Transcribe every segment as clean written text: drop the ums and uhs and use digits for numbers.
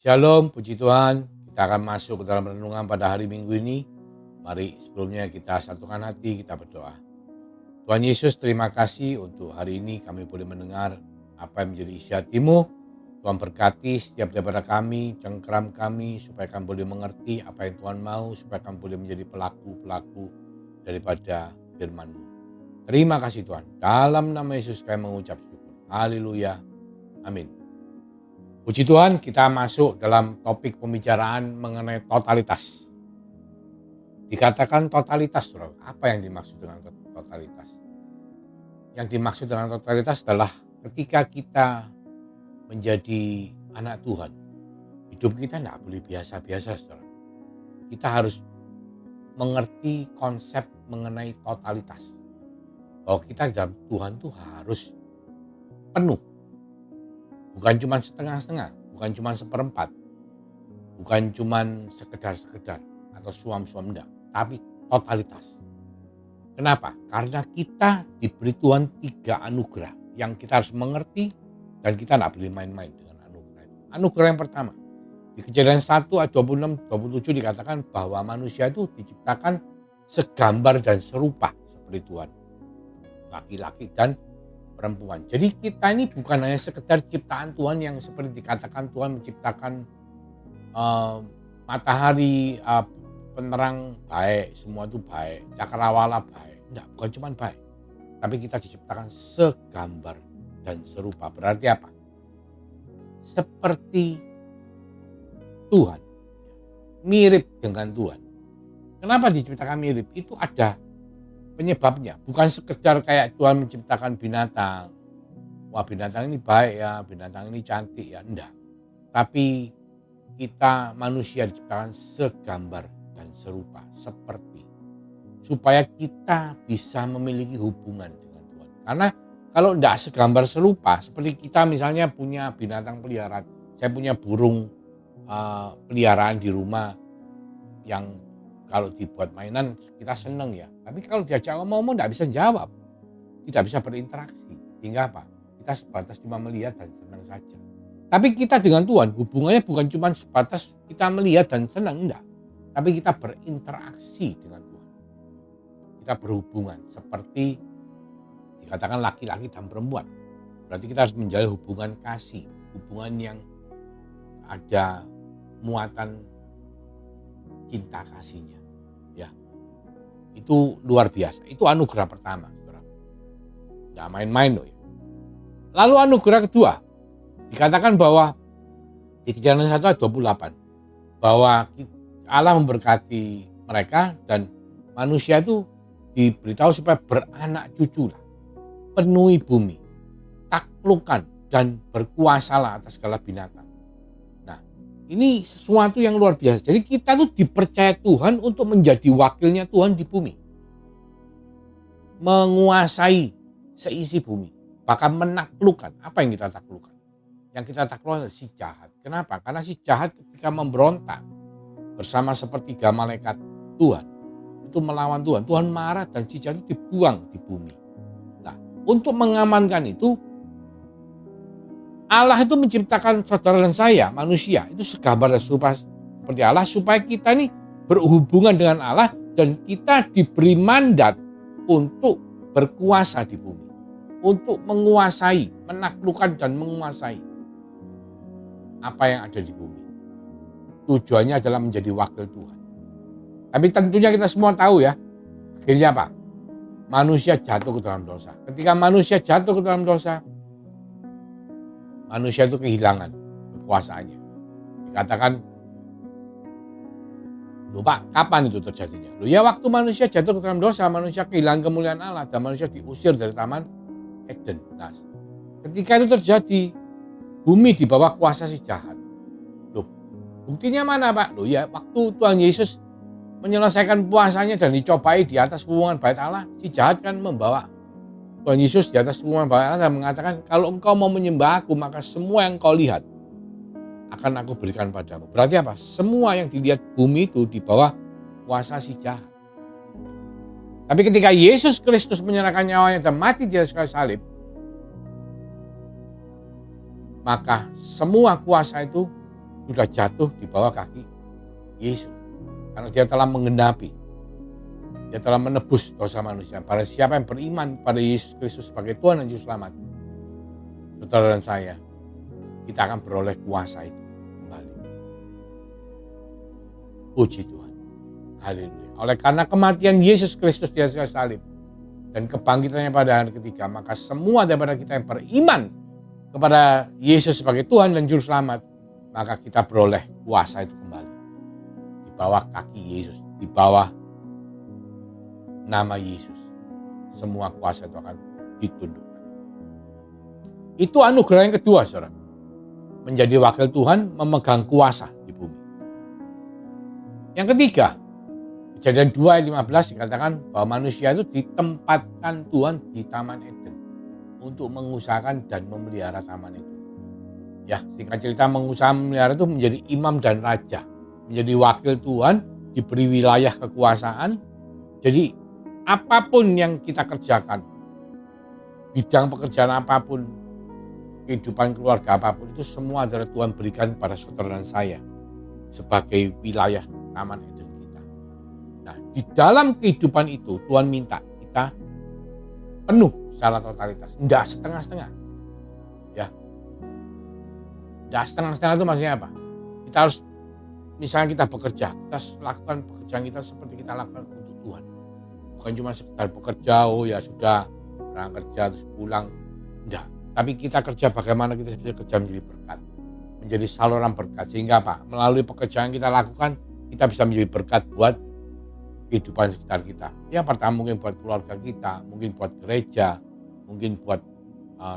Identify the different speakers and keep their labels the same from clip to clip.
Speaker 1: Shalom, puji Tuhan. Kita akan masuk ke dalam renungan pada hari Minggu ini. Mari sebelumnya kita satukan hati, kita berdoa. Tuhan Yesus, terima kasih untuk hari ini kami boleh mendengar apa yang menjadi isi hati-Mu. Tuhan berkati setiap daripada kami, cengkeram kami, supaya kami boleh mengerti apa yang Tuhan mau, supaya kami boleh menjadi pelaku-pelaku daripada firman-Mu. Terima kasih Tuhan. Dalam nama Yesus kami mengucap syukur. Haleluya. Amin. Puji Tuhan, kita masuk dalam topik pembicaraan mengenai totalitas. Dikatakan totalitas, saudara. Apa yang dimaksud dengan totalitas? Yang dimaksud dengan totalitas adalah ketika kita menjadi anak Tuhan, hidup kita tidak boleh biasa-biasa, saudara. Kita harus mengerti konsep mengenai totalitas. Bahwa kita dalam Tuhan itu harus penuh. Bukan cuma setengah-setengah, bukan cuma seperempat, bukan cuma sekedar-sekedar atau suam-suam, enggak, tapi totalitas. Kenapa? Karena kita diberi Tuhan 3 anugerah yang kita harus mengerti dan kita tidak boleh main-main dengan anugerah itu. Anugerah yang pertama, di Kejadian 1 ayat 26-27 dikatakan bahwa manusia itu diciptakan segambar dan serupa seperti Tuhan. Laki-laki dan perempuan. Jadi kita ini bukan hanya sekedar ciptaan Tuhan yang seperti dikatakan Tuhan menciptakan matahari, penerang baik, semua itu baik, cakrawala baik. Enggak, bukan cuma baik. Tapi kita diciptakan segambar dan serupa. Berarti apa? Seperti Tuhan. Mirip dengan Tuhan. Kenapa diciptakan mirip? Itu ada penyebabnya, bukan sekedar kayak Tuhan menciptakan binatang. Wah, binatang ini baik ya, binatang ini cantik ya, enggak. Tapi kita manusia diciptakan segambar dan serupa seperti. Supaya kita bisa memiliki hubungan dengan Tuhan. Karena kalau enggak segambar serupa, seperti kita misalnya punya binatang peliharaan. Saya punya burung peliharaan di rumah yang kalau dibuat mainan kita seneng ya. Tapi kalau diajak ngomong tidak bisa jawab. Tidak bisa berinteraksi. Hingga apa? Kita sebatas cuma melihat dan senang saja. Tapi kita dengan Tuhan hubungannya bukan cuma sebatas kita melihat dan senang. Enggak. Tapi kita berinteraksi dengan Tuhan. Kita berhubungan seperti dikatakan laki-laki dan perempuan. Berarti kita harus menjalin hubungan kasih. Hubungan yang ada muatan cinta kasihnya. Ya, itu luar biasa. Itu anugerah pertama, saudara. Nggak main-main loh ya. Lalu anugerah kedua, dikatakan bahwa di Kejadian 1 ayat 28, bahwa Allah memberkati mereka dan manusia itu diberitahu supaya beranak cucu lah, penuhi bumi, taklukkan dan berkuasalah atas segala binatang. Ini sesuatu yang luar biasa. Jadi kita tuh dipercaya Tuhan untuk menjadi wakilnya Tuhan di bumi. Menguasai seisi bumi. Bahkan menaklukkan. Apa yang kita taklukkan? Yang kita taklukkan adalah si jahat. Kenapa? Karena si jahat ketika memberontak bersama sepertiga malaikat Tuhan. Itu melawan Tuhan. Tuhan marah dan si jahat itu dibuang di bumi. Nah, untuk mengamankan itu, Allah itu menciptakan saudara dan saya, manusia, itu segambar dan serupa seperti Allah, supaya kita ini berhubungan dengan Allah dan kita diberi mandat untuk berkuasa di bumi. Untuk menguasai, menaklukkan dan menguasai apa yang ada di bumi. Tujuannya adalah menjadi wakil Tuhan. Tapi tentunya kita semua tahu ya, akhirnya apa? Manusia jatuh ke dalam dosa. Ketika manusia jatuh ke dalam dosa, manusia itu kehilangan kekuasaannya. Dikatakan, lupa kapan itu terjadinya? Ya waktu manusia jatuh ke dalam dosa, manusia kehilangan kemuliaan Allah dan manusia diusir dari Taman Eden. Nah, ketika itu terjadi, bumi di bawah kuasa si jahat. Loh, buktinya mana Pak? Loh ya, waktu Tuhan Yesus menyelesaikan puasanya dan dicobai di atas hubungan bait Allah, si jahat kan membawa Tuhan Yesus di atas rumah Allah dan mengatakan, kalau engkau mau menyembah aku, maka semua yang kau lihat akan aku berikan padamu. Berarti apa? Semua yang dilihat bumi itu di bawah kuasa si jahat. Tapi ketika Yesus Kristus menyerahkan nyawanya dan mati di atas kayu salib, maka semua kuasa itu sudah jatuh di bawah kaki Yesus. Karena dia telah menggenapi, dia telah menebus dosa manusia. Pada siapa yang beriman pada Yesus Kristus sebagai Tuhan dan Juru Selamat, saudara dan saya, kita akan beroleh kuasa itu kembali. Puji Tuhan. Haleluya. Oleh karena kematian Yesus Kristus di atas kayu salib dan kebangkitannya pada hari ketiga, maka semua daripada kita yang beriman kepada Yesus sebagai Tuhan dan Juru Selamat, maka kita beroleh kuasa itu kembali. Di bawah kaki Yesus, di bawah nama Yesus, semua kuasa itu akan ditundukkan. Itu anugerah yang kedua, saudara. Menjadi wakil Tuhan, memegang kuasa di bumi. Yang ketiga, Kejadian 2 ayat 15 dikatakan bahwa manusia itu ditempatkan Tuhan di Taman Eden untuk mengusahakan dan memelihara taman itu. Ya, singkat cerita, mengusahakan memelihara itu menjadi imam dan raja, menjadi wakil Tuhan, diberi wilayah kekuasaan. Jadi apapun yang kita kerjakan, bidang pekerjaan apapun, kehidupan keluarga apapun, itu semua adalah Tuhan berikan pada saudara dan saya sebagai wilayah Taman Eden kita. Nah, di dalam kehidupan itu Tuhan minta kita penuh secara totalitas, enggak setengah-setengah. Ya. Enggak setengah-setengah itu maksudnya apa? Kita harus, misalnya kita bekerja, kita lakukan pekerjaan kita seperti kita lakukan untuk Tuhan. Bukan cuma sekedar bekerja, oh ya sudah, orang kerja terus pulang. Enggak. Tapi kita kerja bagaimana kita bisa kerja menjadi berkat, menjadi saluran berkat. Sehingga apa? Melalui pekerjaan kita lakukan, kita bisa menjadi berkat buat kehidupan sekitar kita. Ya, pertama mungkin buat keluarga kita, mungkin buat gereja, mungkin buat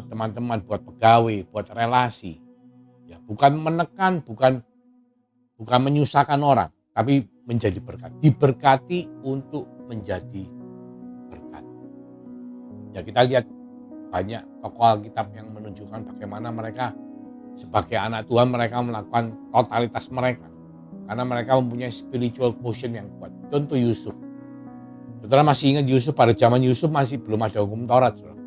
Speaker 1: teman-teman, buat pegawai, buat relasi. Ya, bukan menekan, bukan menyusahkan orang, tapi menjadi berkat. Diberkati untuk menjadi berkat. Ya, kita lihat banyak tokoh Alkitab yang menunjukkan bagaimana mereka sebagai anak Tuhan, mereka melakukan totalitas mereka. Karena mereka mempunyai spiritual quotient yang kuat. Contoh Yusuf. Saudara masih ingat Yusuf, pada zaman Yusuf masih belum ada hukum Taurat. Saudara.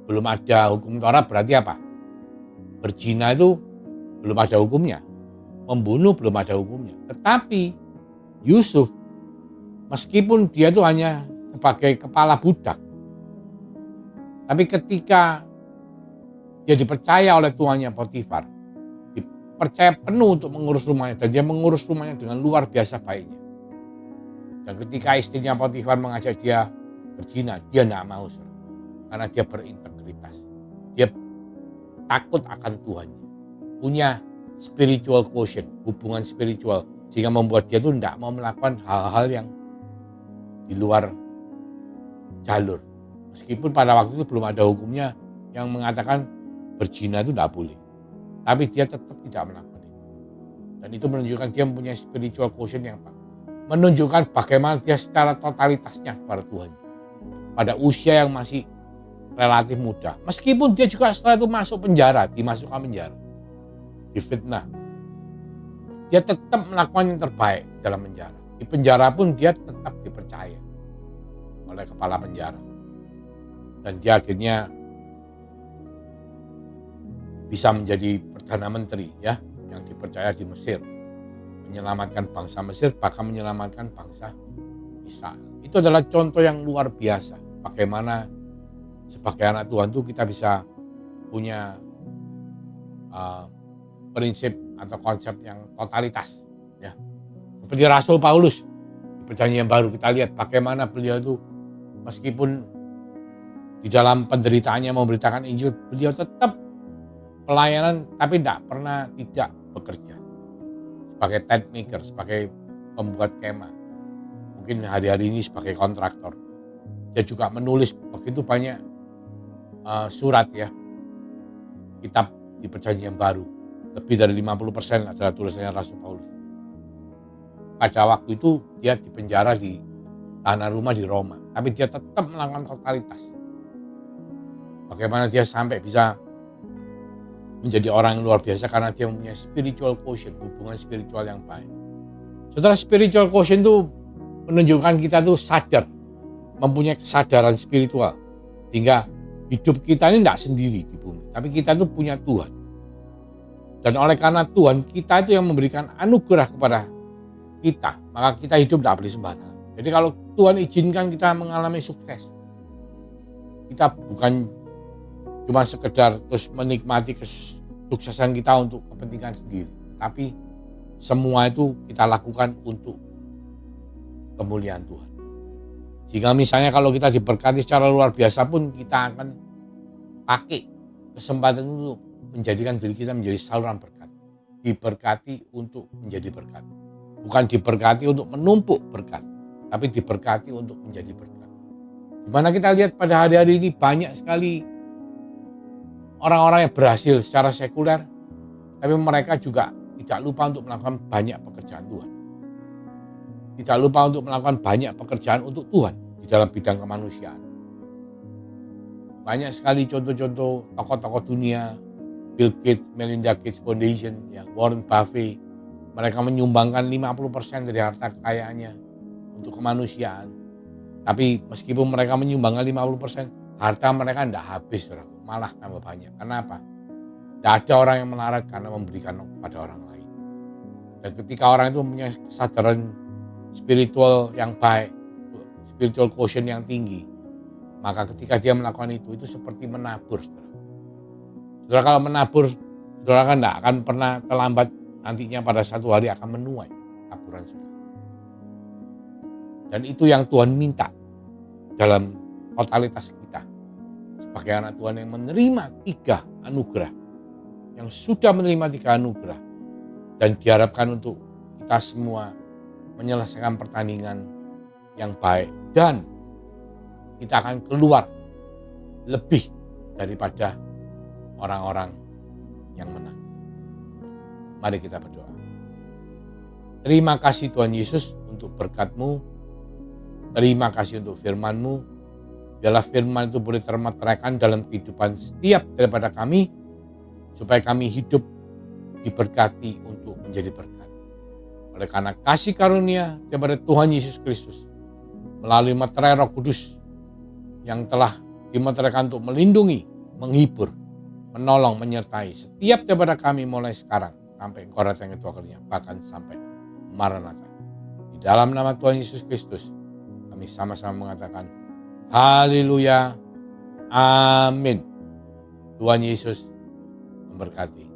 Speaker 1: Belum ada hukum Taurat berarti apa? Berzina itu belum ada hukumnya. Membunuh belum ada hukumnya. Tetapi Yusuf, meskipun dia itu hanya sebagai kepala budak, tapi ketika dia dipercaya oleh tuannya Potifar, dipercaya penuh untuk mengurus rumahnya, dan dia mengurus rumahnya dengan luar biasa baiknya. Dan ketika istrinya Potifar mengajak dia berzina, dia tidak mau, karena dia berintegritas. Dia takut akan Tuhannya, punya spiritual quotient, hubungan spiritual, sehingga membuat dia itu tidak mau melakukan hal-hal yang di luar jalur. Meskipun pada waktu itu belum ada hukumnya yang mengatakan berzina itu tidak boleh. Tapi dia tetap tidak melakukan itu. Dan itu menunjukkan dia mempunyai spiritual quotient yang menunjukkan bagaimana dia secara totalitasnya kepada Tuhan. Pada usia yang masih relatif muda. Meskipun dia juga setelah itu masuk penjara, dimasukkan penjara, difitnah. Dia tetap melakukan yang terbaik dalam penjara. Di penjara pun dia tetap dipercaya oleh kepala penjara. Dan dia akhirnya bisa menjadi Perdana Menteri, ya, yang dipercaya di Mesir. Menyelamatkan bangsa Mesir, bahkan menyelamatkan bangsa Israel. Itu adalah contoh yang luar biasa. Bagaimana sebagai anak Tuhan itu kita bisa punya prinsip atau konsep yang totalitas. Ya. Seperti Rasul Paulus di Perjanjian Baru, kita lihat bagaimana beliau itu meskipun di dalam penderitaannya memberitakan Injil, beliau tetap pelayanan tapi tidak pernah tidak bekerja. Sebagai tent maker, sebagai pembuat kemah. Mungkin hari-hari ini sebagai kontraktor. Dia juga menulis begitu banyak surat, ya, kitab di Perjanjian Baru. Lebih dari 50% adalah tulisannya Rasul Paulus. Pada waktu itu dia dipenjara di tanah rumah di Roma. Tapi dia tetap melakukan totalitas. Bagaimana dia sampai bisa menjadi orang yang luar biasa karena dia mempunyai spiritual quotient, hubungan spiritual yang baik. Setelah spiritual quotient itu menunjukkan kita tuh sadar, mempunyai kesadaran spiritual. Sehingga hidup kita ini tidak sendiri di bumi, tapi kita tuh punya Tuhan. Dan oleh karena Tuhan kita itu yang memberikan anugerah kepada kita, maka kita hidup tidak boleh sembarangan. Jadi kalau Tuhan izinkan kita mengalami sukses, kita bukan cuma sekedar terus menikmati kesuksesan kita untuk kepentingan sendiri, tapi semua itu kita lakukan untuk kemuliaan Tuhan. Jika misalnya kalau kita diberkati secara luar biasa pun, kita akan pakai kesempatan itu menjadikan diri kita menjadi saluran berkat. Diberkati untuk menjadi berkat. Bukan diberkati untuk menumpuk berkat, tapi diberkati untuk menjadi berkat. Dimana kita lihat pada hari-hari ini banyak sekali orang-orang yang berhasil secara sekuler, tapi mereka juga tidak lupa untuk melakukan banyak pekerjaan Tuhan. Tidak lupa untuk melakukan banyak pekerjaan untuk Tuhan di dalam bidang kemanusiaan. Banyak sekali contoh-contoh tokoh-tokoh dunia, Bill Gates, Melinda Gates Foundation, Warren Buffett, mereka menyumbangkan 50% dari harta kekayaannya untuk kemanusiaan. Tapi meskipun mereka menyumbangkan 50%, harta mereka tidak habis, malah tambah banyak. Kenapa? Tidak ada orang yang melarat karena memberikan kepada orang lain. Dan ketika orang itu punya kesadaran spiritual yang baik, spiritual quotient yang tinggi, maka ketika dia melakukan itu seperti menabur. Saudara kalau menabur, saudara kan tidak akan pernah terlambat, nantinya pada satu hari akan menuai taburan saudara. Dan itu yang Tuhan minta dalam totalitas kita. Sebagai anak Tuhan yang menerima 3 anugerah, yang sudah menerima 3 anugerah, dan diharapkan untuk kita semua menyelesaikan pertandingan yang baik, dan kita akan keluar lebih daripada orang-orang yang menang. Mari kita berdoa. Terima kasih Tuhan Yesus untuk berkat-Mu. Terima kasih untuk firman-Mu. Biarlah firman itu boleh termateraikan dalam kehidupan setiap daripada kami, supaya kami hidup diberkati untuk menjadi berkat. Oleh karena kasih karunia daripada Tuhan Yesus Kristus, melalui materai Roh Kudus yang telah dimateraikan untuk melindungi, menghibur, menolong, menyertai setiap daripada kami mulai sekarang sampai Engkau datang kedua kalinya, bahkan sampai Maranatha. Di dalam nama Tuhan Yesus Kristus, kami sama-sama mengatakan, haleluya, amin. Tuhan Yesus memberkati.